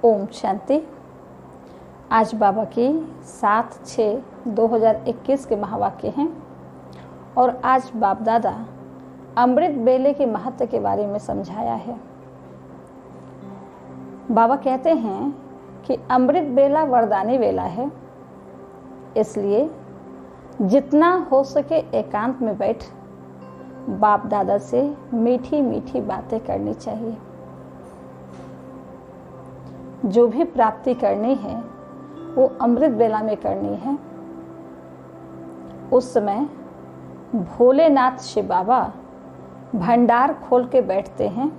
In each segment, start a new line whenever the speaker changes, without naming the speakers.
ओम शांति। आज बाबा की 7/6/2021 के महावाक्य हैं और आज बाप दादा अमृत बेले के महत्व के बारे में समझाया है। बाबा कहते हैं कि अमृत बेला वरदानी वेला है, इसलिए जितना हो सके एकांत में बैठ बाप दादा से मीठी मीठी बातें करनी चाहिए। जो भी प्राप्ति करनी है वो अमृत बेला में करनी है। उस समय भोलेनाथ शिव बाबा भंडार खोल के बैठते हैं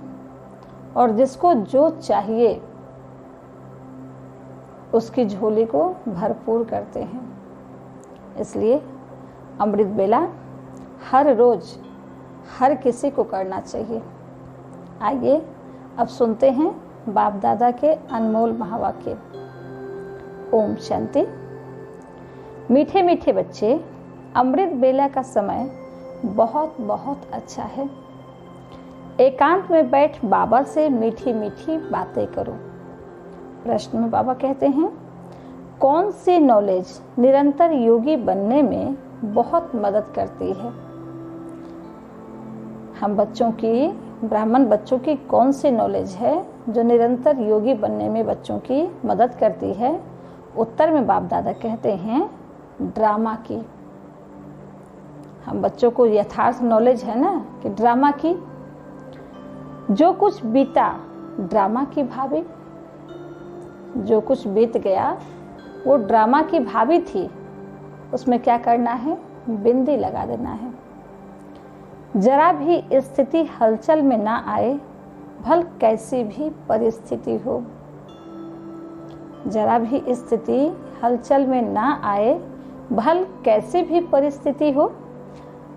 और जिसको जो चाहिए उसकी झोली को भरपूर करते हैं। इसलिए अमृत बेला हर रोज हर किसी को करना चाहिए। आइए अब सुनते हैं बाप दादा के अनमोल महावाक्य। ओम शांति। मीठे मीठे बच्चे, अमृत बेला का समय बहुत बहुत अच्छा है। एकांत में बैठ बाबा से मीठी मीठी बातें करो। प्रश्न में बाबा कहते हैं, कौन सी नॉलेज निरंतर योगी बनने में बहुत मदद करती है? हम बच्चों की, ब्राह्मण बच्चों की कौन सी नॉलेज है जो निरंतर योगी बनने में बच्चों की मदद करती है? उत्तर में बाप दादा कहते हैं, ड्रामा की। हम बच्चों को यथार्थ नॉलेज है ना कि ड्रामा की, जो कुछ बीता ड्रामा की भाभी, जो कुछ बीत गया वो ड्रामा की भाभी थी। उसमें क्या करना है? बिंदी लगा देना है। जरा भी स्थिति हलचल में ना आए, भल कैसी भी परिस्थिति हो। जरा भी स्थिति हलचल में ना आए, भल कैसी भी परिस्थिति हो।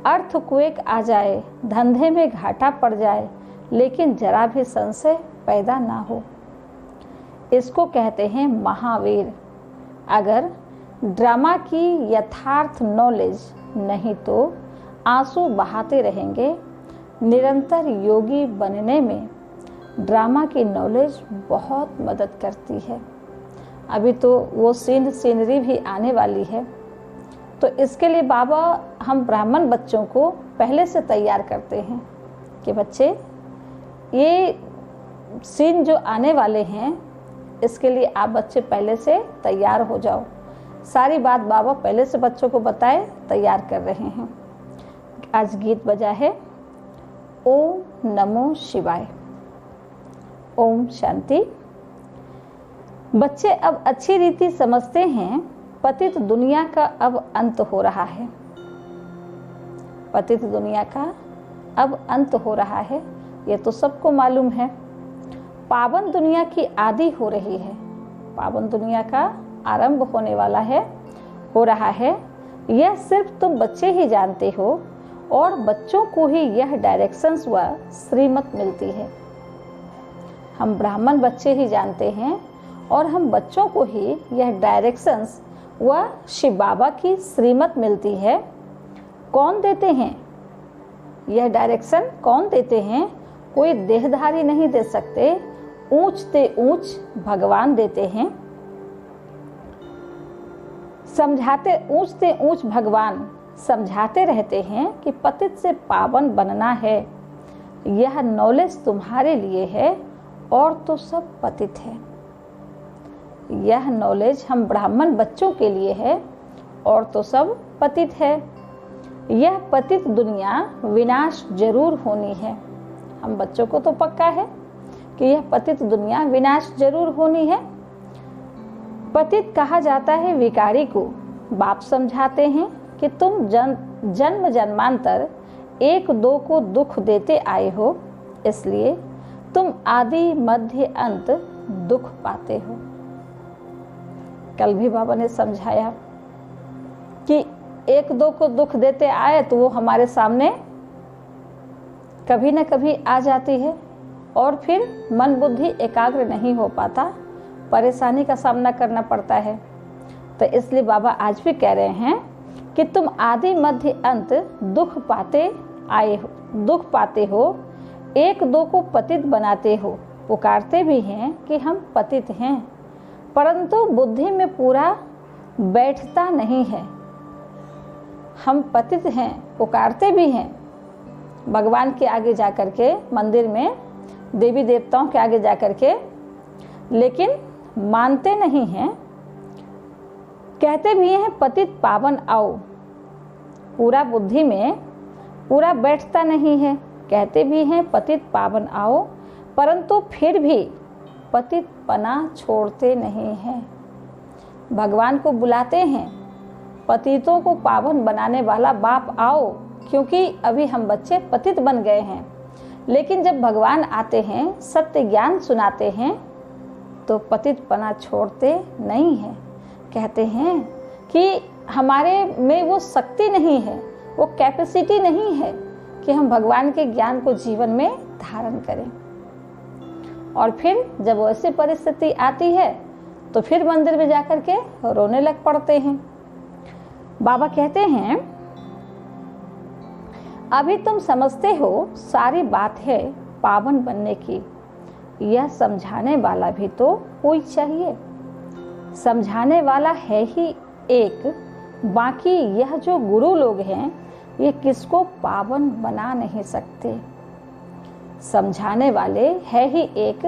अर्थक्वेक आ जाए, धंधे में घाटा पड़ जाए, लेकिन जरा भी संशय पैदा ना हो। इसको कहते हैं महावीर। अगर ड्रामा की यथार्थ नॉलेज नहीं तो आंसू बहाते रहेंगे। निरंतर योगी बनने में ड्रामा की नॉलेज बहुत मदद करती है। अभी तो वो सीनरी भी आने वाली है, तो इसके लिए बाबा हम ब्राह्मण बच्चों को पहले से तैयार करते हैं कि बच्चे ये सीन जो आने वाले हैं इसके लिए आप बच्चे पहले से तैयार हो जाओ। सारी बात बाबा पहले से बच्चों को बताए तैयार कर रहे हैं। आज गीत बजा है, ओम नमो शिवाय। ओम शांति। बच्चे अब अच्छी रीति समझते हैं पतित दुनिया का अब अंत हो रहा है। पतित दुनिया का अब अंत हो रहा है, ये तो सबको मालूम है। पावन दुनिया की आदि हो रही है। पावन दुनिया का आरंभ होने वाला है, हो रहा है। यह सिर्फ तुम बच्चे ही जानते हो और बच्चों को ही यह डायरेक्शंस व श्रीमत मिलती है। हम ब्राह्मण बच्चे ही जानते हैं और हम बच्चों को ही यह डायरेक्शंस व शिव बाबा की श्रीमत मिलती है। कौन देते हैं यह डायरेक्शन? कौन देते हैं? कोई देहधारी नहीं दे सकते। ऊंचते ऊंच भगवान देते हैं। समझाते ऊंचते ऊंच भगवान समझाते रहते हैं कि पतित से पावन बनना है। यह नॉलेज तुम्हारे लिए है और तो सब पतित है। यह नॉलेज हम ब्राह्मण बच्चों के लिए है और तो सब पतित है। यह पतित दुनिया विनाश जरूर होनी है। हम बच्चों को तो पक्का है कि यह पतित दुनिया विनाश जरूर होनी है। पतित कहा जाता है विकारी को। बाप समझाते हैं कि तुम जन्म जन्मांतर एक दो को दुख देते आए हो, इसलिए तुम आदि मध्य अंत दुख पाते हो। कल भी बाबा ने समझाया कि एक दो को दुख देते आए तो वो हमारे सामने कभी न कभी आ जाती है और फिर मन बुद्धि एकाग्र नहीं हो पाता, परेशानी का सामना करना पड़ता है। तो इसलिए बाबा आज भी कह रहे हैं कि तुम आदि मध्य अंत दुख पाते हो, एक दो को पतित बनाते हो, पुकारते भी हैं कि हम पतित हैं, परंतु बुद्धि में पूरा बैठता नहीं है। हम पतित हैं, पुकारते भी हैं भगवान के आगे जाकर के, मंदिर में देवी देवताओं के आगे जाकर के, लेकिन मानते नहीं हैं। कहते भी हैं पतित पावन आओ, पूरा बुद्धि में पूरा बैठता नहीं है। कहते भी हैं पतित पावन आओ, परंतु फिर भी पतित पना छोड़ते नहीं हैं। भगवान को बुलाते हैं, पतितों को पावन बनाने वाला बाप आओ, क्योंकि अभी हम बच्चे पतित बन गए हैं। लेकिन जब भगवान आते हैं, सत्य ज्ञान सुनाते हैं, तो पतित पना छोड़ते नहीं हैं। कहते हैं कि हमारे में वो शक्ति नहीं है, वो कैपेसिटी नहीं है कि हम भगवान के ज्ञान को जीवन में धारण करें। और फिर जब ऐसी परिस्थिति आती है तो फिर मंदिर में जाकर के रोने लग पड़ते हैं। बाबा कहते हैं अभी तुम समझते हो सारी बात है पावन बनने की, यह समझाने वाला भी तो कोई चाहिए। समझाने वाला है ही एक, बाकी यह जो गुरु लोग हैं ये किसको पावन बना नहीं सकते। समझाने वाले है ही एक,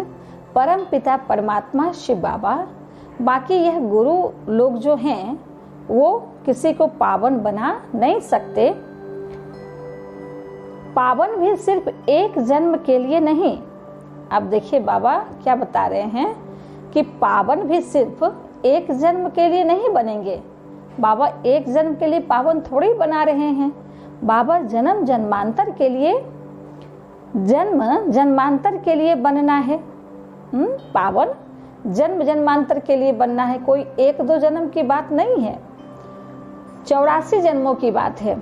परम पिता परमात्मा शिव बाबा, बाकी यह गुरु लोग जो हैं वो किसी को पावन बना नहीं सकते। पावन भी सिर्फ एक जन्म के लिए नहीं। अब देखिए बाबा क्या बता रहे हैं कि पावन भी सिर्फ एक जन्म के लिए नहीं बनेंगे। बाबा एक जन्म के लिए पावन थोड़ी बना रहे हैं, बाबा जन्म जन्मांतर के लिए, जन्म जन्मांतर के लिए बनना है। पावन जन्म जन्मांतर के लिए बनना है, कोई एक दो जन्म की बात नहीं है, 84 जन्मों की बात है।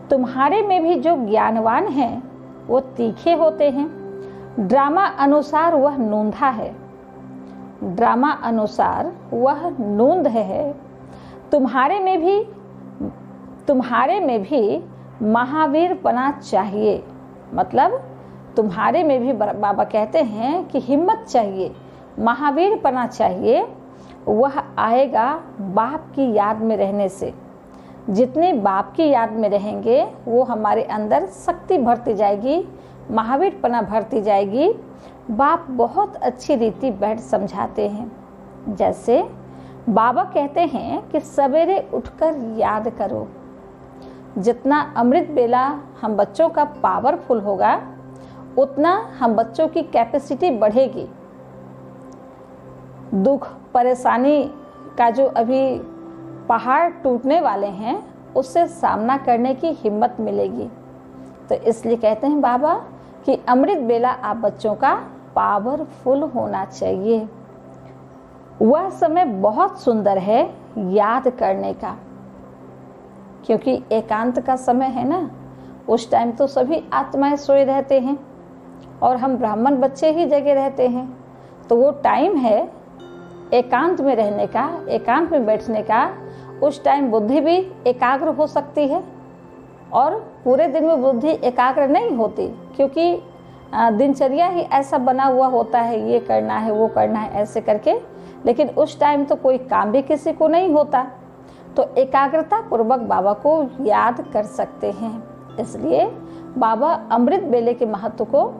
तुम्हारे में भी जो ज्ञानवान हैं वो तीखे होते हैं। ड्रामा अनुसार वह नूंधा है, ड्रामा अनुसार वह नूंद है। तुम्हारे में भी महावीर पना चाहिए, मतलब तुम्हारे में भी बाबा कहते हैं कि हिम्मत चाहिए, महावीर पना चाहिए। वह आएगा बाप की याद में रहने से। जितने बाप की याद में रहेंगे वो हमारे अंदर शक्ति भरती जाएगी, महावीर पना भरती जाएगी। बाप बहुत अच्छी रीति बैठ समझाते हैं। जैसे बाबा कहते हैं कि सवेरे उठकर याद करो। जितना अमृत बेला हम बच्चों का पावरफुल होगा उतना हम बच्चों की कैपेसिटी बढ़ेगी। दुख परेशानी का जो अभी पहाड़ टूटने वाले हैं उससे सामना करने की हिम्मत मिलेगी। तो इसलिए कहते हैं बाबा कि अमृत बेला आप बच्चों का पावरफुल होना चाहिए। वह समय बहुत सुंदर है याद करने का, क्योंकि एकांत का समय है ना। उस टाइम तो सभी आत्माएं सोए रहते हैं और हम ब्राह्मण बच्चे ही जगे रहते हैं। तो वो टाइम है एकांत में रहने का, एकांत में बैठने का। उस टाइम बुद्धि भी एकाग्र हो सकती है और पूरे दिन में बुद्धि एकाग्र नहीं होती, क्योंकि दिनचर्या ही ऐसा बना हुआ होता है, ये करना है वो करना है ऐसे करके। लेकिन उस टाइम तो कोई काम भी किसी को नहीं होता, तो एकाग्रता पूर्वक बाबा को याद कर सकते हैं। इसलिए बाबा अमृत बेले के महत्व को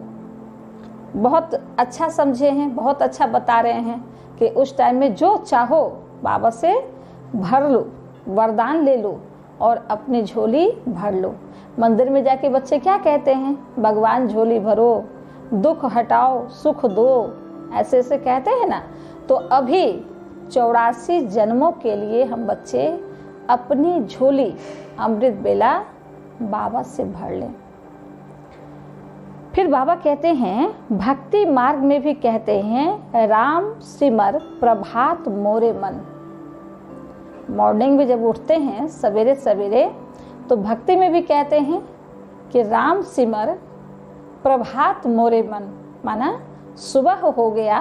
बहुत अच्छा समझे हैं, बहुत अच्छा बता रहे हैं कि उस टाइम में जो चाहो बाबा से भर लो, वरदान ले लो और अपनी झोली भर लो। मंदिर में जाके बच्चे क्या कहते हैं, भगवान झोली भरो, दुख हटाओ, सुख दो, ऐसे ऐसे कहते हैं ना। तो अभी 84 जन्मों के लिए हम बच्चे अपनी झोली अमृत बेला बाबा से भर लें। फिर बाबा कहते हैं भक्ति मार्ग में भी कहते हैं राम सिमर प्रभात मोरे मन। मॉर्निंग में जब उठते हैं सवेरे सवेरे तो भक्ति में भी कहते हैं कि राम सिमर प्रभात मोरे मन, माना सुबह हो गया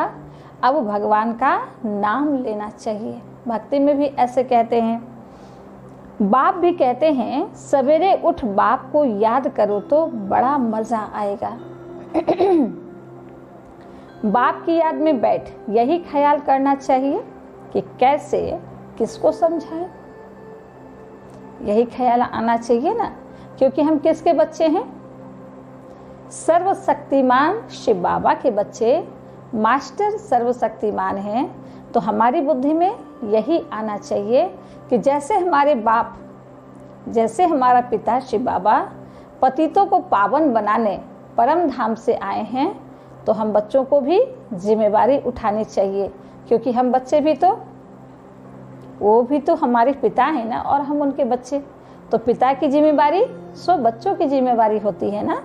अब भगवान का नाम लेना चाहिए। भक्ति में भी ऐसे कहते हैं। बाप भी कहते हैं सवेरे उठ बाप को याद करो तो बड़ा मजा आएगा। बाप की याद में बैठ यही ख्याल करना चाहिए कि कैसे किसको समझाएं। यही ख्याल आना चाहिए ना, क्योंकि हम किसके बच्चे हैं? सर्वशक्तिमान शिव बाबा के बच्चे, मास्टर सर्वशक्तिमान हैं। तो हमारी बुद्धि में यही आना चाहिए कि जैसे हमारे बाप, जैसे हमारा पिता शिव बाबा पतितों को पावन बनाने परम धाम से आए हैं, तो हम बच्चों को भी जिम्मेवारी उठानी चाहिए, क्योंकि हम बच्चे भी तो, वो भी तो हमारे पिता हैं ना, और हम उनके बच्चे। तो पिता की जिम्मेवारी सो बच्चों की जिम्मेवारी होती है ना।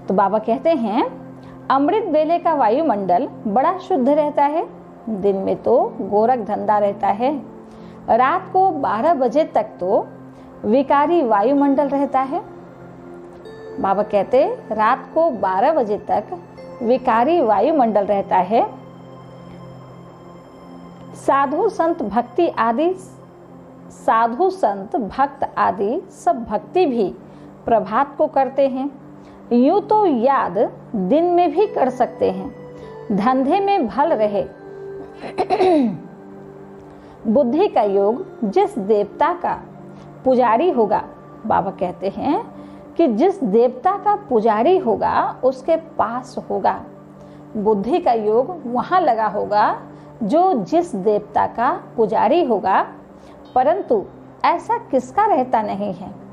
तो बाबा कहते हैं अमृत बेले का वायुमंडल बड़ा शुद्ध रहता है, दिन में तो गोरख धंधा रहता है, रात को 12 बजे तक तो विकारी वायुमंडल रहता है। बाबा कहते रात को 12 बजे तक विकारी वायुमंडल रहता है। साधु संत भक्त आदि सब भक्ति भी प्रभात को करते हैं। यूं तो याद दिन में भी कर सकते हैं, धंधे में भल रहे। बुद्धि का योग जिस देवता का पुजारी होगा, बाबा कहते हैं कि जिस देवता का पुजारी होगा उसके पास होगा। बुद्धि का योग वहाँ लगा होगा जो जिस देवता का पुजारी होगा, परंतु ऐसा किसका रहता नहीं है।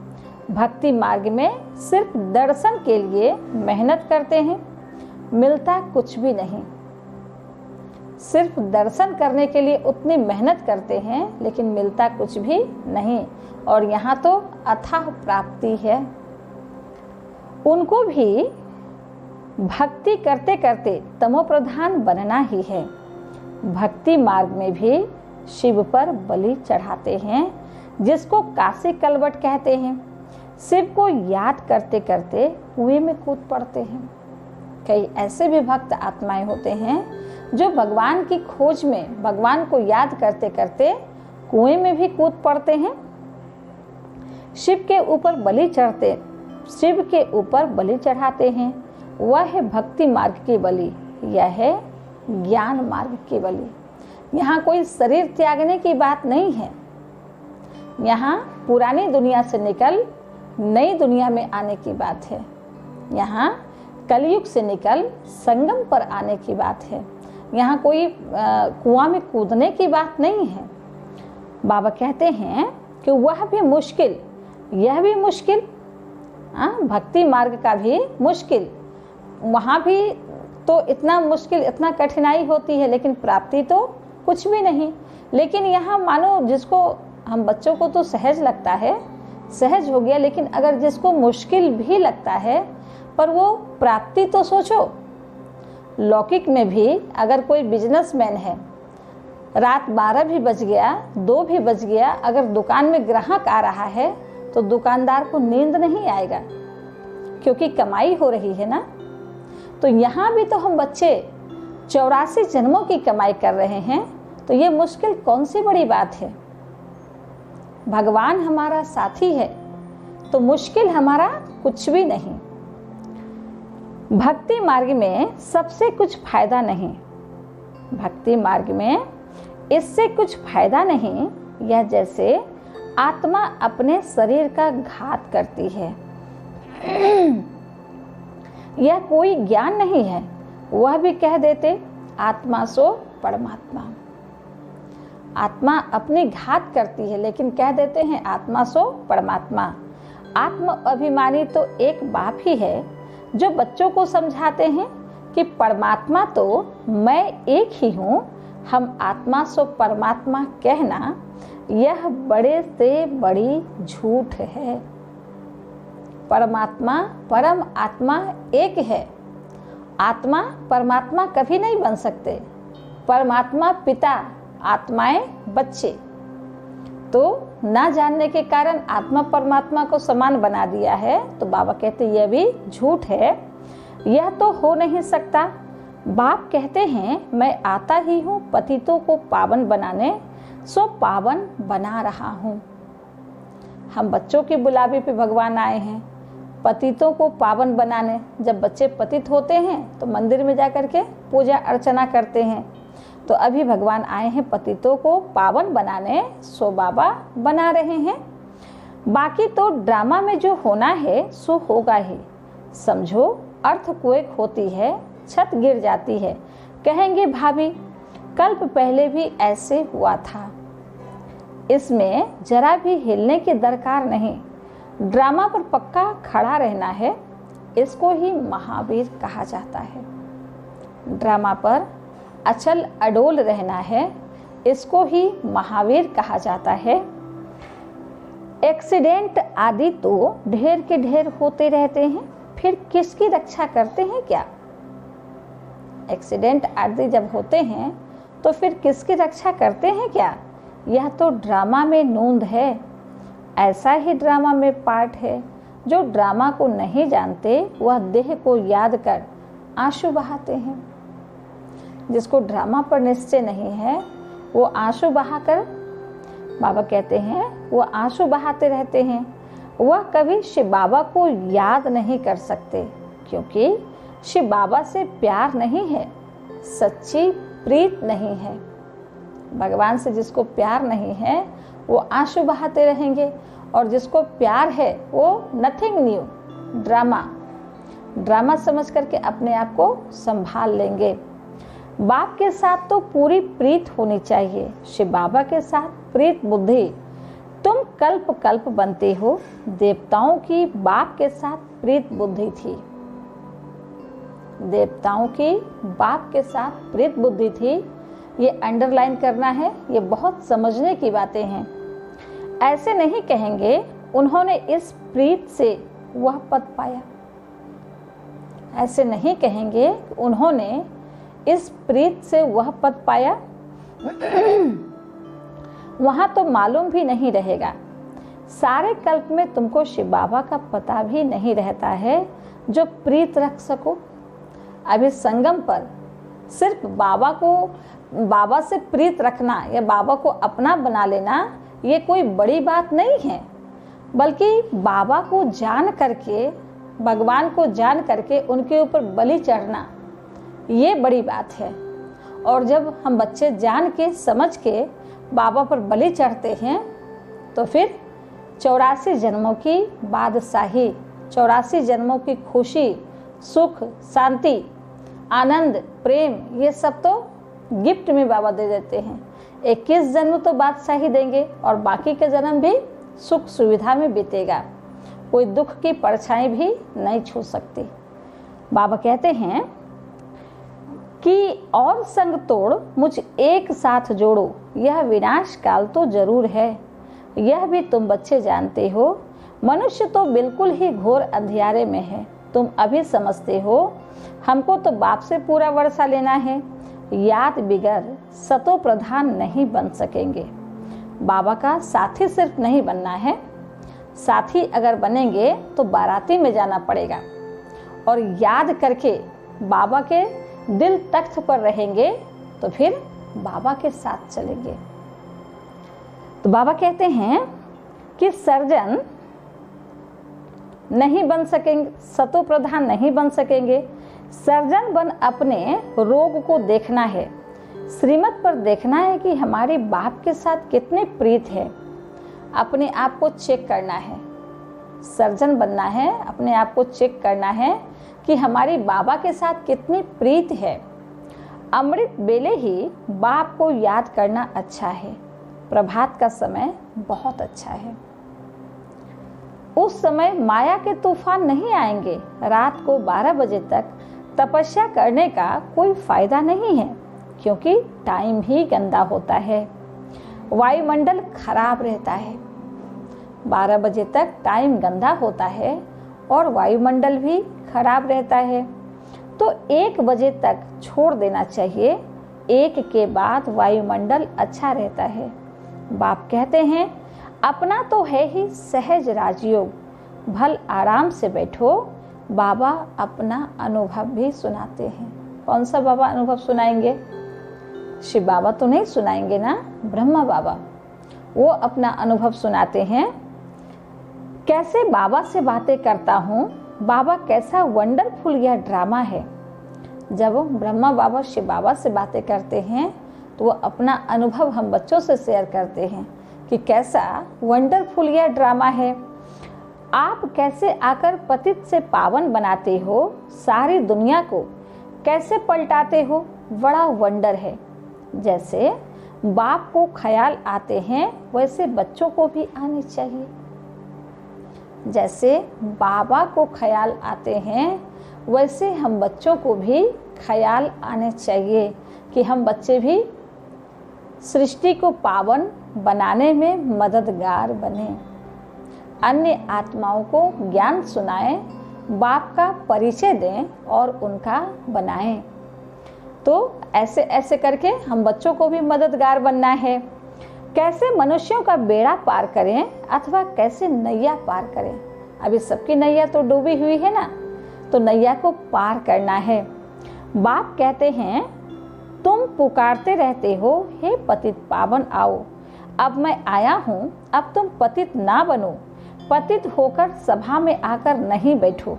भक्ति मार्ग में सिर्फ दर्शन के लिए मेहनत करते हैं, मिलता कुछ भी नहीं। सिर्फ दर्शन करने के लिए उतनी मेहनत करते हैं, लेकिन मिलता कुछ भी नहीं। और यहाँ तो अथाह प्राप्ति है। उनको भी भक्ति करते करते तमोप्रधान बनना ही है। भक्ति मार्ग में भी शिव पर बलि चढ़ाते हैं, जिसको काशी कलवट कहते हैं। शिव को याद करते करते कुएं में कूद पड़ते हैं। कई ऐसे भी भक्त आत्माएं होते हैं जो भगवान की खोज में, भगवान को याद करते करते कुएं में भी कूद पड़ते हैं। शिव के ऊपर बलि चढ़ाते हैं। वह है भक्ति मार्ग की बलि, यह है ज्ञान मार्ग की बलि। यहाँ कोई शरीर त्यागने की बात नहीं है। यहाँ पुरानी दुनिया से निकल नई दुनिया में आने की बात है। यहाँ कलयुग से निकल संगम पर आने की बात है। यहाँ कोई कुआं में कूदने की बात नहीं है। बाबा कहते हैं कि वह भी मुश्किल, यह भी मुश्किल, भक्ति मार्ग का भी मुश्किल। वहाँ भी तो इतना मुश्किल, इतना कठिनाई होती है, लेकिन प्राप्ति तो कुछ भी नहीं। लेकिन यहाँ मानो जिसको हम बच्चों को तो सहज लगता है, सहज हो गया, लेकिन अगर जिसको मुश्किल भी लगता है, पर वो प्राप्ति तो सोचो। लौकिक में भी अगर कोई बिजनेसमैन है, रात 12 भी बज गया, 2 भी बज गया, अगर दुकान में ग्राहक आ रहा है तो दुकानदार को नींद नहीं आएगा, क्योंकि कमाई हो रही है ना। तो यहाँ भी तो हम बच्चे 84 जन्मों की कमाई कर रहे हैं, तो ये मुश्किल कौन सी बड़ी बात है। भगवान हमारा साथी है तो मुश्किल हमारा कुछ भी नहीं। भक्ति मार्ग में सबसे कुछ फायदा नहीं, भक्ति मार्ग में इससे कुछ फायदा नहीं। यह जैसे आत्मा अपने शरीर का घात करती है। यह कोई ज्ञान नहीं है। वह भी कह देते आत्मा सो परमात्मा। आत्मा अपनी घात करती है, लेकिन कह देते हैं आत्मा सो परमात्मा। आत्म अभिमानी तो एक बाप ही है जो बच्चों को समझाते हैं कि परमात्मा तो मैं एक ही हूँ। हम आत्मा सो परमात्मा कहना यह बड़े से बड़ी झूठ है। परमात्मा परम आत्मा एक है। आत्मा परमात्मा कभी नहीं बन सकते। परमात्मा पिता, आत्माएं बच्चे। तो ना जानने के कारण आत्मा परमात्मा को समान बना दिया है। तो बाबा कहते यह भी झूठ है, यह तो हो नहीं सकता। बाप कहते हैं मैं आता ही हूँ पतितों को पावन बनाने, सो पावन बना रहा हूँ। हम बच्चों के बुलावे पे भगवान आए हैं, पतितों को पावन बनाने, जब बच्चे पतित होते हैं तो मंदिर में जाकर के पूजा अर्चना करते हैं, तो अभी भगवान आए हैं पतितों को पावन बनाने, सो बाबा बना रहे हैं। बाकी तो ड्रामा में जो होना है सो होगा ही। समझो, अर्थक्वेक होती है, छत गिर जाती है, कहेंगे भाभी कल्प पहले भी ऐसे हुआ था, इसमें जरा भी हिलने की दरकार नहीं, ड्रामा पर पक्का खड़ा रहना है, इसको ही महावीर कहा जाता है। ड्रामा पर अचल अडोल रहना है, इसको ही महावीर कहा जाता है। एक्सीडेंट आदि तो ढेर के ढेर होते रहते हैं, फिर किसकी रक्षा करते हैं क्या? एक्सीडेंट आदि जब होते हैं तो फिर किसकी रक्षा करते हैं क्या? यह तो ड्रामा में नूंद है। ऐसा ही ड्रामा में पार्ट है। जो ड्रामा को नहीं जानते वह देह को याद कर आंसू बहाते हैं। जिसको ड्रामा पर निश्चय नहीं है वो आंसू बहाकर, बाबा कहते हैं, वो आंसू बहाते रहते हैं। वह कभी शिव बाबा को याद नहीं कर सकते, क्योंकि शिव बाबा से प्यार नहीं है, सच्ची प्रीत नहीं है। भगवान से जिसको प्यार नहीं है वो आंसू बहाते रहेंगे, और जिसको प्यार है वो नथिंग न्यू, ड्रामा समझ करके अपने आप को संभाल लेंगे। बाप के साथ तो पूरी प्रीत होनी चाहिए, शिव बाबा के साथ प्रीत बुद्धि। तुम कल्प कल्प बनते हो, देवताओं की बाप के साथ प्रीत बुद्धि थी, देवताओं की बाप के साथ प्रीत बुद्धि थी। ये अंडरलाइन करना है, ये बहुत समझने की बातें हैं। ऐसे नहीं कहेंगे उन्होंने इस प्रीत से वह पद पाया, ऐसे नहीं कहेंगे उन्होंने इस प्रीत से वह पद पाया। वहां तो मालूम भी नहीं रहेगा। सारे कल्प में तुमको शिव बाबा का पता भी नहीं रहता है जो प्रीत रख सको। अभी संगम पर सिर्फ बाबा से प्रीत रखना या बाबा को अपना बना लेना ये कोई बड़ी बात नहीं है, बल्कि बाबा को जान करके, भगवान को जान करके उनके ऊपर बलि चढ़ना ये बड़ी बात है। और जब हम बच्चे जान के समझ के बाबा पर बलि चढ़ते हैं तो फिर 84 जन्मों की बादशाही, 84 जन्मों की खुशी, सुख, शांति, आनंद, प्रेम, ये सब तो गिफ्ट में बाबा दे देते हैं। 21 जन्म तो बादशाही देंगे और बाकी के जन्म भी सुख सुविधा में बीतेगा, कोई दुख की परछाई भी नहीं छू सकती। बाबा कहते हैं कि और संग तोड़ मुझ एक साथ जोड़ो, यह विनाश काल तो जरूर है, यह भी तुम बच्चे जानते हो। मनुष्य तो बिल्कुल ही घोर अंधियारे में है, तुम अभी समझते हो। हमको तो बाप से पूरा वर्षा लेना है, याद बिगर सतो प्रधान नहीं बन सकेंगे। बाबा का साथी सिर्फ नहीं बनना है, साथी अगर बनेंगे तो बाराती में जाना पड़ेगा और याद करके बाबा के दिल तख्त पर रहेंगे तो फिर बाबा के साथ चलेंगे। तो बाबा कहते हैं कि सर्जन नहीं बन सकेंगे, सतो प्रधान नहीं बन सकेंगे। सर्जन बन अपने रोग को देखना है, श्रीमत पर देखना है कि हमारे बाप के साथ कितनी प्रीत है, अपने आप को चेक करना है। सर्जन बनना है, अपने आप को चेक करना है कि हमारी बाबा के साथ कितनी प्रीत है। अमृत बेले ही बाप को याद करना अच्छा है, प्रभात का समय बहुत अच्छा है। उस समय माया के तूफान नहीं आएंगे। रात को 12 बजे तक तपस्या करने का कोई फायदा नहीं है, क्योंकि टाइम ही गंदा होता है, वायुमंडल खराब रहता है। 12 बजे तक टाइम गंदा होता है और वायुमंडल भी खराब रहता है, तो 1 बजे तक छोड़ देना चाहिए। 1 के बाद वायुमंडल अच्छा रहता है। बाप कहते हैं अपना तो है ही सहज राजयोग, भल आराम से बैठो। बाबा अपना अनुभव भी सुनाते हैं। कौन सा बाबा अनुभव सुनाएंगे? शिव बाबा तो नहीं सुनाएंगे ना, ब्रह्मा बाबा। वो अपना अनुभव सुनाते हैं कैसे बाबा से बातें करता हूँ, बाबा कैसा वंडरफुल यह ड्रामा है। जब ब्रह्मा बाबा शिव बाबा से बातें करते हैं तो वो अपना अनुभव हम बच्चों से शेयर करते हैं कि कैसा वंडरफुल यह ड्रामा है। आप कैसे आकर पतित से पावन बनाते हो, सारी दुनिया को कैसे पलटाते हो, बड़ा वंडर है। जैसे बाप को ख्याल आते हैं वैसे बच्चों को भी आने चाहिए। जैसे बाबा को ख्याल आते हैं वैसे हम बच्चों को भी ख्याल आने चाहिए कि हम बच्चे भी सृष्टि को पावन बनाने में मददगार बने, अन्य आत्माओं को ज्ञान सुनाएं, बाप का परिचय दें और उनका बनाएं। तो ऐसे ऐसे करके हम बच्चों को भी मददगार बनना है। कैसे मनुष्यों का बेड़ा पार करें अथवा कैसे नैया पार करें। अभी सबकी नैया तो डूबी हुई है ना, तो नैया को पार करना है। बाप कहते हैं तुम पुकारते रहते हो, हे पतित पावन आओ। अब मैं आया हूँ, अब तुम पतित ना बनो, पतित होकर सभा में आकर नहीं बैठो।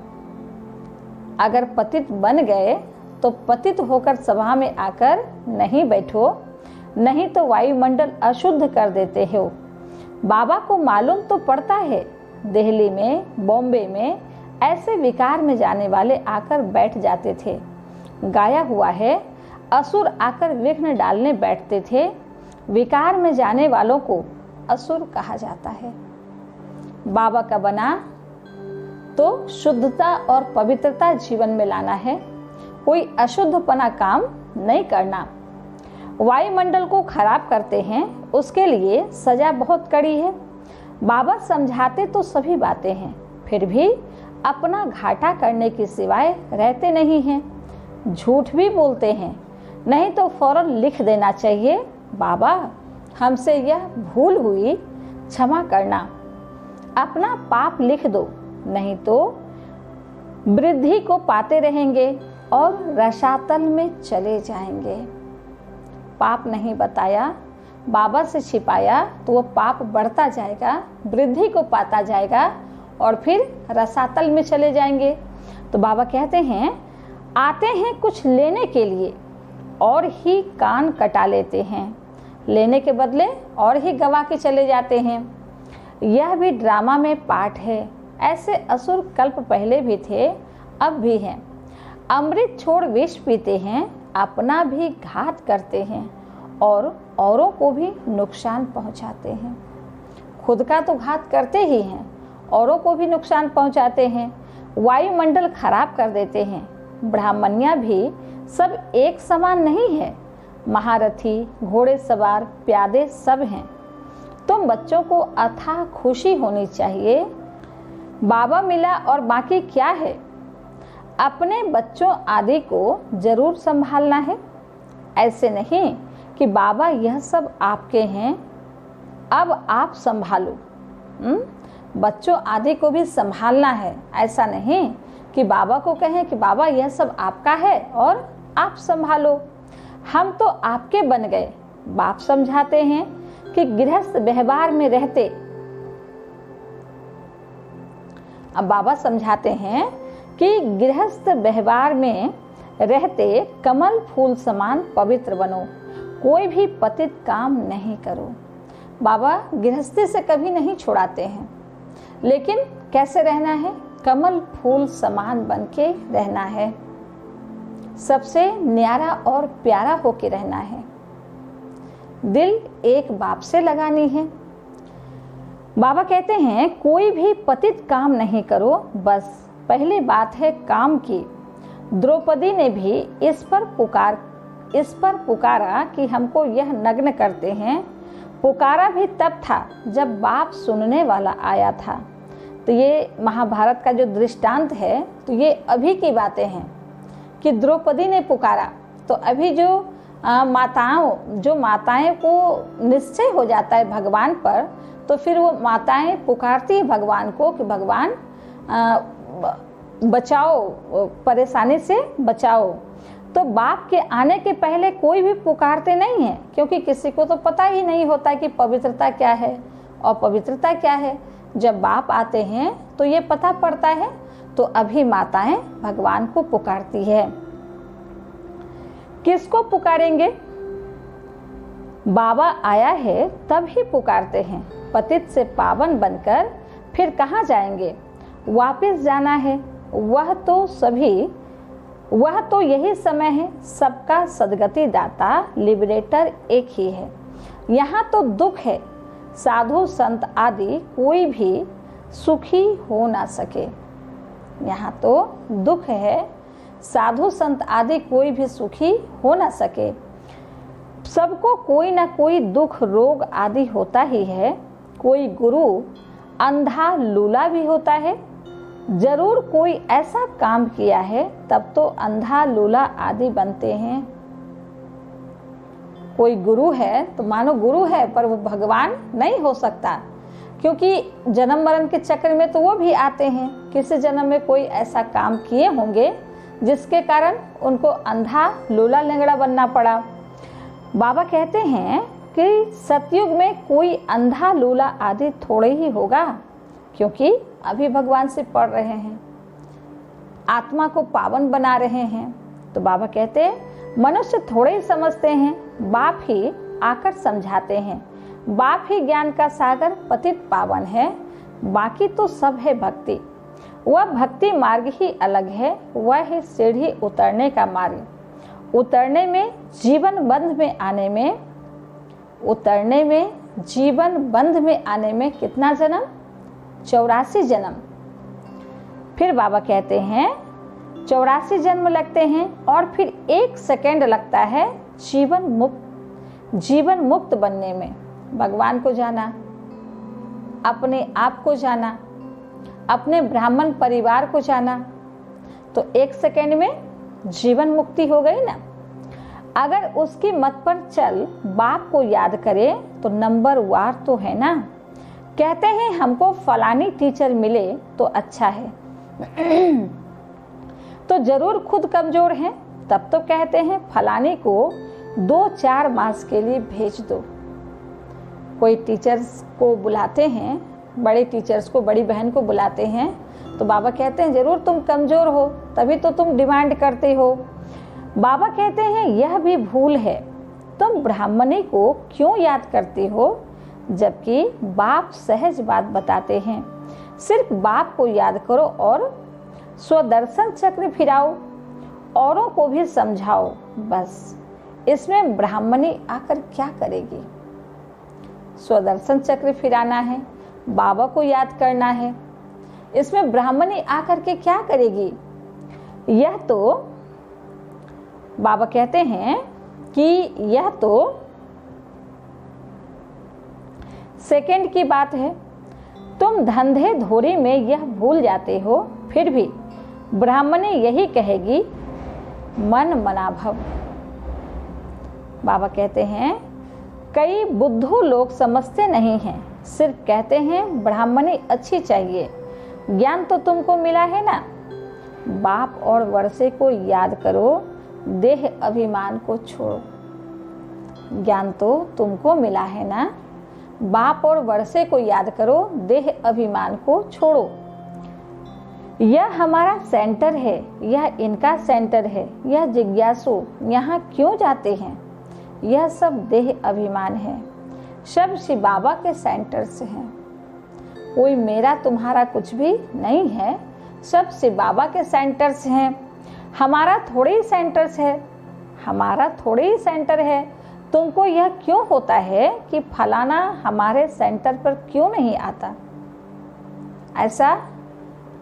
अगर पतित बन गए तो पतित होकर सभा में आकर नहीं बैठो, नहीं तो वायुमंडल अशुद्ध कर देते हो। बाबा को मालूम तो पड़ता है, दिल्ली में, बॉम्बे में ऐसे विकार में जाने वाले आकर बैठ जाते थे। गाया हुआ है, असुर आकर विघ्न डालने बैठते थे। विकार में जाने वालों को असुर कहा जाता है। बाबा का बना तो शुद्धता और पवित्रता जीवन में लाना है, कोई अशुद्धपना काम नहीं करना। वायुमंडल को खराब करते हैं, उसके लिए सजा बहुत कड़ी है। बाबा समझाते तो सभी बातें हैं, फिर भी अपना घाटा करने के सिवाय रहते नहीं हैं। झूठ भी बोलते हैं, नहीं तो फौरन लिख देना चाहिए, बाबा हमसे यह भूल हुई, क्षमा करना। अपना पाप लिख दो, नहीं तो वृद्धि को पाते रहेंगे और रसातल में चले जाएंगे। पाप नहीं बताया, बाबा से छिपाया तो वो पाप बढ़ता जाएगा, वृद्धि को पाता जाएगा और फिर रसातल में चले जाएंगे। तो बाबा कहते हैं आते हैं कुछ लेने के लिए और ही कान कटा लेते हैं, लेने के बदले और ही गवा के चले जाते हैं। यह भी ड्रामा में पार्ट है। ऐसे असुर कल्प पहले भी थे, अब भी हैं। अमृत छोड़ विष पीते हैं, अपना भी घात करते हैं और औरों को भी नुकसान पहुंचाते हैं। खुद का तो घात करते ही हैं, औरों को भी नुकसान पहुंचाते हैं। वायुमंडल खराब कर देते हैं। ब्राह्मण्या भी सब एक समान नहीं है। महारथी, घोड़े सवार, प्यादे सब हैं। तुम बच्चों को अथाह खुशी होनी चाहिए। बाबा मिला और बाकी क्या है। अपने बच्चों आदि को जरूर संभालना है। ऐसे नहीं कि बाबा यह सब आपके हैं, अब आप संभालो। बच्चों आदि को भी संभालना है। ऐसा नहीं कि बाबा को कहें कि बाबा यह सब आपका है और आप संभालो। हम तो आपके बन गए। बाप समझाते हैं कि गृहस्थ व्यवहार में रहते, अब बाबा समझाते हैं कि गृहस्थ व्यवहार में रहते कमल फूल समान पवित्र बनो, कोई भी पतित काम नहीं करो। बाबा गृहस्थी से कभी नहीं छुड़ाते हैं, लेकिन कैसे रहना है, कमल फूल समान बन के रहना है, सबसे न्यारा और प्यारा होके रहना है। दिल एक बाप से लगानी है। बाबा कहते हैं कोई भी पतित काम नहीं करो, बस पहली बात है काम की। द्रौपदी ने भी इस पर पुकारा कि हमको यह नग्न करते हैं। पुकारा भी तब था जब बाप सुनने वाला आया था। तो ये महाभारत का जो दृष्टांत है, तो ये अभी की बातें हैं कि द्रौपदी ने पुकारा। तो अभी जो माताएं को निश्चय हो जाता है भगवान पर, तो फिर वो माताएं पुकारती है भगवान को कि भगवान बचाओ, परेशानी से बचाओ। तो बाप के आने के पहले कोई भी पुकारते नहीं है, क्योंकि किसी को तो पता ही नहीं होता कि पवित्रता क्या है और पवित्रता क्या है। जब बाप आते हैं तो ये पता पड़ता है, तो अभी माताएं भगवान को पुकारती है। किसको पुकारेंगे? बाबा आया है तब ही पुकारते हैं। पतित से पावन बनकर फिर कहाँ जाएंगे? वापस जाना है। वह तो यही समय है। सबका सदगति दाता लिबरेटर एक ही है। यहाँ तो दुख है, साधु संत आदि कोई भी सुखी हो ना सके। यहाँ तो दुख है, साधु संत आदि कोई भी सुखी हो ना सके। सबको कोई ना कोई दुख रोग आदि होता ही है। कोई गुरु अंधा लूला भी होता है। जरूर कोई ऐसा काम किया है तब तो अंधा लूला आदि बनते हैं। कोई गुरु है तो मानो गुरु है, पर वो भगवान नहीं हो सकता, क्योंकि जन्म मरण के चक्र में तो वो भी आते हैं। किसी जन्म में कोई ऐसा काम किए होंगे जिसके कारण उनको अंधा लूला लंगड़ा बनना पड़ा। बाबा कहते हैं कि सतयुग में कोई अंधा लूला आदि थोड़े ही होगा, क्योंकि अभी भगवान से पढ़ रहे हैं, आत्मा को पावन बना रहे हैं। तो बाबा कहते हैं मनुष्य थोड़े ही समझते हैं, बाप ही आकर समझाते हैं। बाप ही ज्ञान का सागर पतित पावन है, बाकी तो सब है भक्ति। वह भक्ति मार्ग ही अलग है, वह है सीढ़ी उतरने का मार्ग। उतरने में जीवन बंध में आने में कितना जन्म? 84 जन्म। फिर बाबा कहते हैं 84 जन्म लगते हैं और फिर 1 सेकेंड लगता है जीवन मुक्त बनने में। भगवान को जाना, अपने आप को जाना, अपने ब्राह्मण परिवार को जाना, तो 1 सेकेंड में जीवन मुक्ति हो गई ना। अगर उसकी मत पर चल बाप को याद करे तो नंबर वार तो है ना। कहते हैं हमको फलानी टीचर मिले तो अच्छा है, तो जरूर खुद कमजोर हैं, तब तो कहते हैं फलानी को 2-4 मास के लिए भेज दो। कोई टीचर्स को बुलाते हैं, बड़े टीचर्स को, बड़ी बहन को बुलाते हैं, तो बाबा कहते हैं जरूर तुम कमजोर हो, तभी तो तुम डिमांड करते हो। बाबा कहते हैं यह भी भूल है, तुम ब्राह्मणी को क्यों याद करती हो, जबकि बाप सहज बात बताते हैं। सिर्फ बाप को याद करो और स्वदर्शन चक्र फिराओ, औरों को भी समझाओ। बस इसमें ब्राह्मणी आकर क्या करेगी? स्वदर्शन चक्र फिराना है, बाबा को याद करना है, इसमें ब्राह्मणी आकर के क्या करेगी? यह तो बाबा कहते हैं कि यह तो सेकंड की बात है। तुम धंधे धोरी में यह भूल जाते हो, फिर भी ब्राह्मणी यही कहेगी मन मना भव। बाबा कहते हैं कई बुद्धू लोग समझते नहीं हैं, सिर्फ कहते हैं ब्राह्मणी अच्छी चाहिए। ज्ञान तो तुमको मिला है ना, बाप और वर्षे को याद करो, देह अभिमान को छोड़ो। ज्ञान तो तुमको मिला है ना, बाप और वर्षे को याद करो, देह अभिमान को छोड़ो। यह हमारा सेंटर है, यह इनका सेंटर है, यह जिज्ञासु यहाँ क्यों जाते हैं? यह सब देह अभिमान है, सब शिव बाबा के सेंटर से हैं। कोई मेरा तुम्हारा कुछ भी नहीं है, सब शिव बाबा के सेंटर से हैं। हमारा थोड़े ही सेंटर्स है, हमारा थोड़े ही सेंटर है। तुमको यह क्यों होता है कि फलाना हमारे सेंटर पर क्यों नहीं आता? ऐसा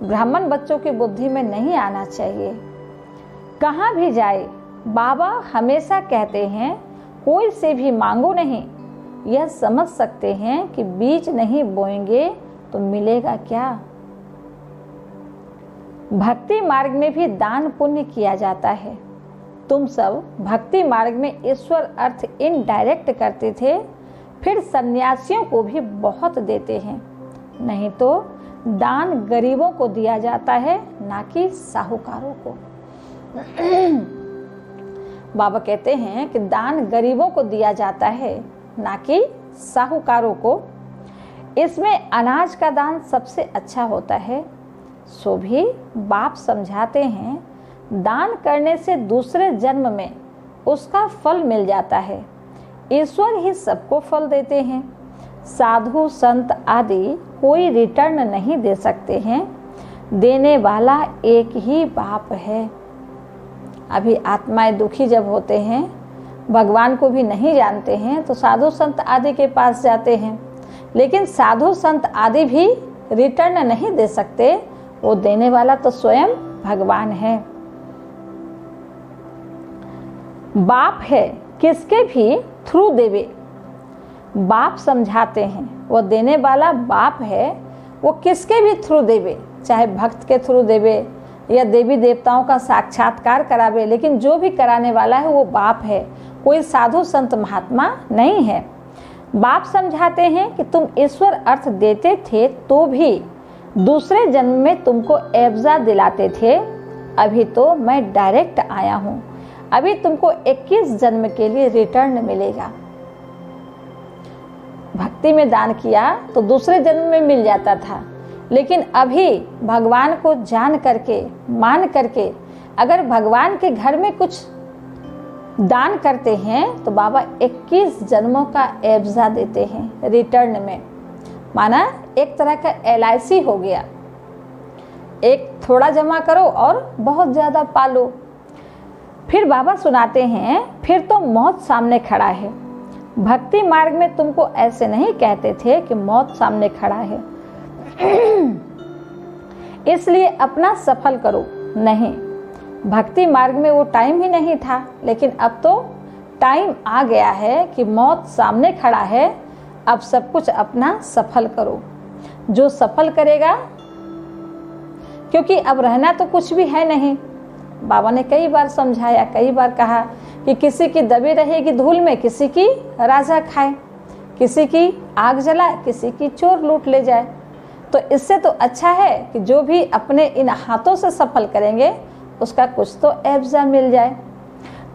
ब्राह्मण बच्चों की बुद्धि में नहीं आना चाहिए। कहाँ भी जाए बाबा हमेशा कहते हैं कोई से भी मांगो नहीं। यह समझ सकते हैं कि बीज नहीं बोएंगे तो मिलेगा क्या? भक्ति मार्ग में भी दान पुण्य किया जाता है। तुम सब भक्ति मार्ग में ईश्वर अर्थ इनडायरेक्ट करते थे, फिर सन्यासियों को भी बहुत देते हैं। नहीं तो दान गरीबों को दिया जाता है, ना कि साहूकारों को। बाबा कहते हैं कि दान गरीबों को दिया जाता है, ना कि साहूकारों को। इसमें अनाज का दान सबसे अच्छा होता है। सो भी बाप समझाते हैं, दान करने से दूसरे जन्म में उसका फल मिल जाता है। ईश्वर ही सबको फल देते हैं। साधु संत आदि कोई रिटर्न नहीं दे सकते हैं। देने वाला एक ही बाप है। अभी आत्माएं दुखी जब होते हैं, भगवान को भी नहीं जानते हैं, तो साधु संत आदि के पास जाते हैं। लेकिन साधु संत आदि भी रिटर्न नहीं दे सकते। वो देने वाला तो स्वयं भगवान है। बाप है किसके भी थ्रू देवे। बाप समझाते हैं, वो देने वाला बाप है, वो किसके भी थ्रू देवे, चाहे भक्त के थ्रू देवे या देवी देवताओं का साक्षात्कार करावे, लेकिन जो भी कराने वाला है वो बाप है, कोई साधु संत महात्मा नहीं है। बाप समझाते हैं कि तुम ईश्वर अर्थ देते थे तो भी दूसरे जन्म में तुमको एब्जा दिलाते थे। अभी तो मैं डायरेक्ट आया हूँ। अभी तुमको 21 जन्म के लिए रिटर्न मिलेगा। भक्ति में दान किया तो दूसरे जन्म में मिल जाता था, लेकिन अभी भगवान को जान करके, मान करके अगर भगवान के घर में कुछ दान करते हैं तो बाबा 21 जन्मों का एब्जा देते हैं रिटर्न में। माना एक तरह का LIC हो गया। एक थोड़ा जमा करो और बहुत ज़्यादा पालो। फिर बाबा सुनाते हैं, फिर तो मौत सामने खड़ा है। भक्ति मार्ग में तुमको ऐसे नहीं कहते थे कि मौत सामने खड़ा है, इसलिए अपना सफल करो। नहीं, भक्ति मार्ग में वो टाइम ही नहीं था, लेकिन अब तो टाइम आ गया है कि मौत सामने खड़ा है। अब सब कुछ अपना सफल करो। जो सफल करेगा, क्योंकि अब रहना तो कुछ भी है नहीं। बाबा ने कई बार समझाया, कई बार कहा कि किसी की दबी रहेगी धूल में, किसी की राजा खाए, किसी की आग जलाए, किसी की चोर लूट ले जाए। तो इससे तो अच्छा है कि जो भी अपने इन हाथों से सफल करेंगे उसका कुछ तो एब्जा मिल जाए।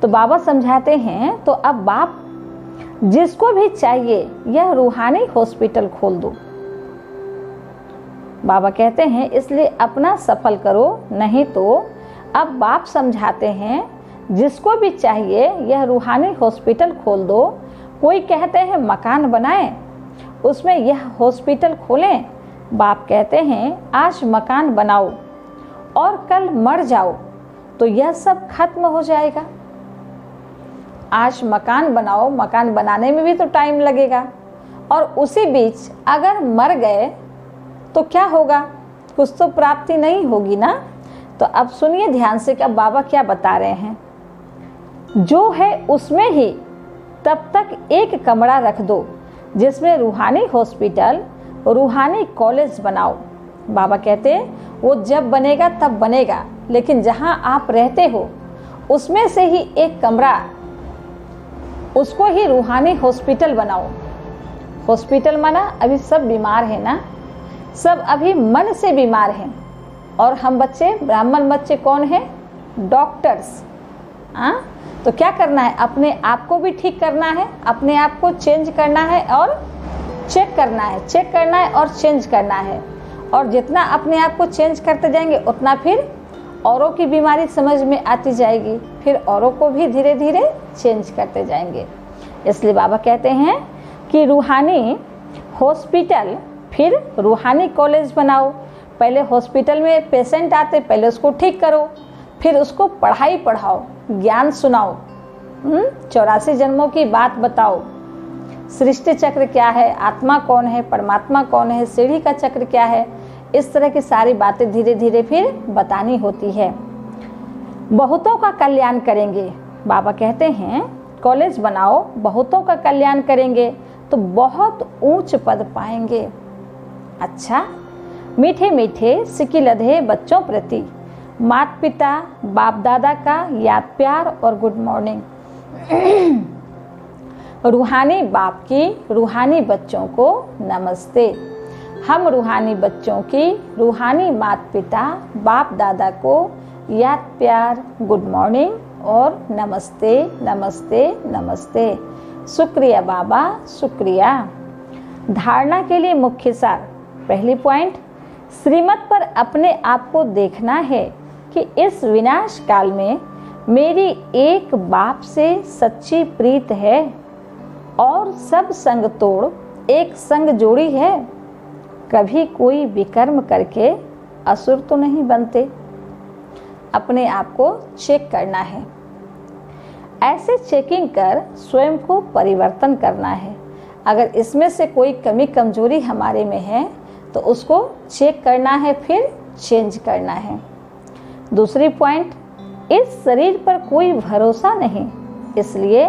तो बाबा समझाते हैं, तो अब बाप जिसको भी चाहिए यह रूहानी हॉस्पिटल खोल दो। बाबा कहते हैं इसलिए अपना सफल करो, नहीं तो अब बाप समझाते हैं जिसको भी चाहिए यह रूहानी हॉस्पिटल खोल दो। कोई कहते हैं मकान बनाएं, उसमें यह हॉस्पिटल खोलें। बाप कहते हैं आज मकान बनाओ और कल मर जाओ तो यह सब खत्म हो जाएगा। आज मकान बनाओ, मकान बनाने में भी तो टाइम लगेगा, और उसी बीच अगर मर गए तो क्या होगा, कुछ तो प्राप्ति नहीं होगी ना। तो अब सुनिए ध्यान से कि अब बाबा क्या बता रहे हैं। जो है उसमें ही तब तक एक कमरा रख दो जिसमें रूहानी हॉस्पिटल, रूहानी कॉलेज बनाओ। बाबा कहते हैं वो जब बनेगा तब बनेगा, लेकिन जहां आप रहते हो उसमें से ही एक कमरा, उसको ही रूहानी हॉस्पिटल बनाओ। हॉस्पिटल माना अभी सब बीमार है ना, सब अभी मन से बीमार हैं। और हम बच्चे, ब्राह्मण बच्चे कौन है? डॉक्टर्स। तो क्या करना है, अपने आप को भी ठीक करना है, अपने आप को चेंज करना है और चेक करना है, चेक करना है और चेंज करना है। और जितना अपने आप को चेंज करते जाएंगे उतना फिर औरों की बीमारी समझ में आती जाएगी, फिर औरों को भी धीरे धीरे चेंज करते जाएंगे। इसलिए बाबा कहते हैं कि रूहानी हॉस्पिटल, फिर रूहानी कॉलेज बनाओ। पहले हॉस्पिटल में पेशेंट आते, पहले उसको ठीक करो, फिर उसको पढ़ाई पढ़ाओ, ज्ञान सुनाओ, 84 जन्मों की बात बताओ, सृष्टि चक्र क्या है, आत्मा कौन है, परमात्मा कौन है, सीढ़ी का चक्र क्या है। इस तरह की सारी बातें धीरे धीरे फिर बतानी होती है। बहुतों का कल्याण करेंगे। बाबा कहते हैं कॉलेज बनाओ, बहुतों का कल्याण करेंगे तो बहुत ऊंच पद पाएंगे। अच्छा, मीठे मीठे सिकिलधे बच्चों प्रति माता पिता बाप दादा का याद प्यार और गुड मॉर्निंग। रूहानी बाप की रूहानी बच्चों को नमस्ते। हम रूहानी बच्चों की रूहानी माता पिता बाप दादा को याद प्यार, गुड मॉर्निंग और नमस्ते नमस्ते नमस्ते। शुक्रिया बाबा, शुक्रिया। धारणा के लिए मुख्य सार। पहली पॉइंट, श्रीमत पर अपने आप को देखना है कि इस विनाश काल में मेरी एक बाप से सच्ची प्रीत है और सब संग तोड़ एक संग जोड़ी है। कभी कोई विकर्म करके असुर तो नहीं बनते। अपने आप को चेक करना है। ऐसे चेकिंग कर स्वयं को परिवर्तन करना है। अगर इसमें से कोई कमी कमजोरी हमारे में है तो उसको चेक करना है, फिर चेंज करना है। दूसरी पॉइंट, इस शरीर पर कोई भरोसा नहीं, इसलिए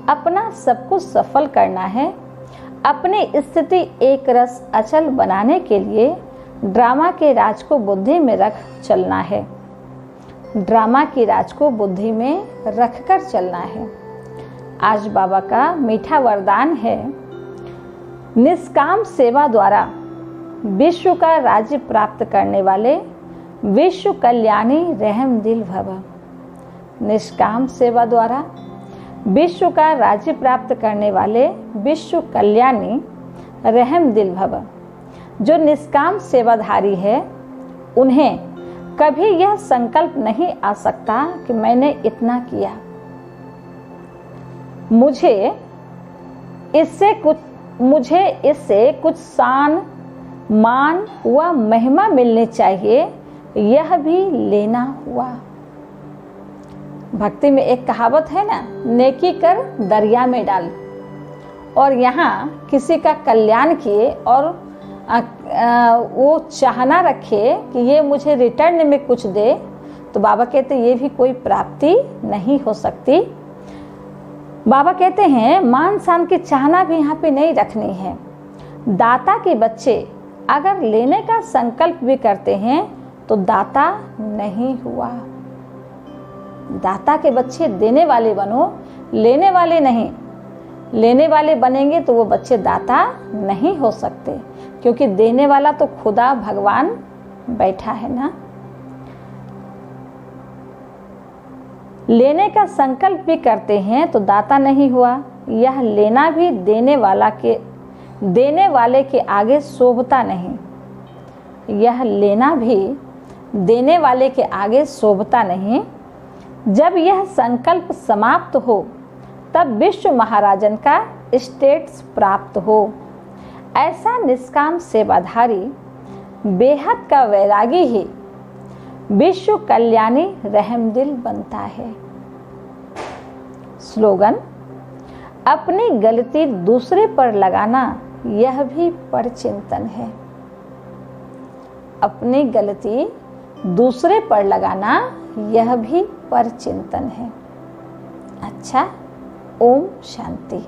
अपना सब कुछ सफल करना है। अपनी स्थिति एक रस अचल बनाने के लिए ड्रामा के राज को बुद्धि में रख चलना है। ड्रामा की राज को बुद्धि में रखकर चलना है। आज बाबा का मीठा वरदान है, निष्काम सेवा द्वारा विश्व का राज्य प्राप्त करने वाले विश्व कल्याणी रहम दिल भव। निष्काम सेवा द्वारा विश्व का राज्य प्राप्त करने वाले विश्व कल्याणी रहम दिल भव। जो निष्काम सेवाधारी है उन्हें कभी यह संकल्प नहीं आ सकता कि मैंने इतना किया, मुझे इससे कुछ शान मान व महिमा मिलनी चाहिए, यह भी लेना हुआ। भक्ति में एक कहावत है ना, नेकी कर दरिया में डाल। और यहाँ किसी का कल्याण किए और वो चाहना रखे कि ये मुझे रिटर्न में कुछ दे, तो बाबा कहते ये भी कोई प्राप्ति नहीं हो सकती। बाबा कहते हैं मान शान की चाहना भी यहाँ पे नहीं रखनी है। दाता के बच्चे अगर लेने का संकल्प भी करते हैं तो दाता नहीं हुआ। दाता के बच्चे देने वाले बनो, लेने वाले नहीं। लेने वाले बनेंगे तो वो बच्चे दाता नहीं हो सकते, क्योंकि देने वाला तो खुदा भगवान बैठा है ना। लेने का संकल्प भी करते हैं तो दाता नहीं हुआ। यह लेना भी देने वाले के आगे शोभता नहीं। यह लेना भी देने वाले के आगे शोभता नहीं। जब यह संकल्प समाप्त हो तब विश्व महाराजन का स्टेटस प्राप्त हो। ऐसा निष्काम सेवाधारी बेहद का वैरागी ही विश्व कल्याणी रहमदिल बनता है। स्लोगन, अपनी गलती दूसरे पर लगाना यह भी परचिंतन है। अपनी गलती दूसरे पर लगाना यह भी परचिंतन है। अच्छा, ओम शांति।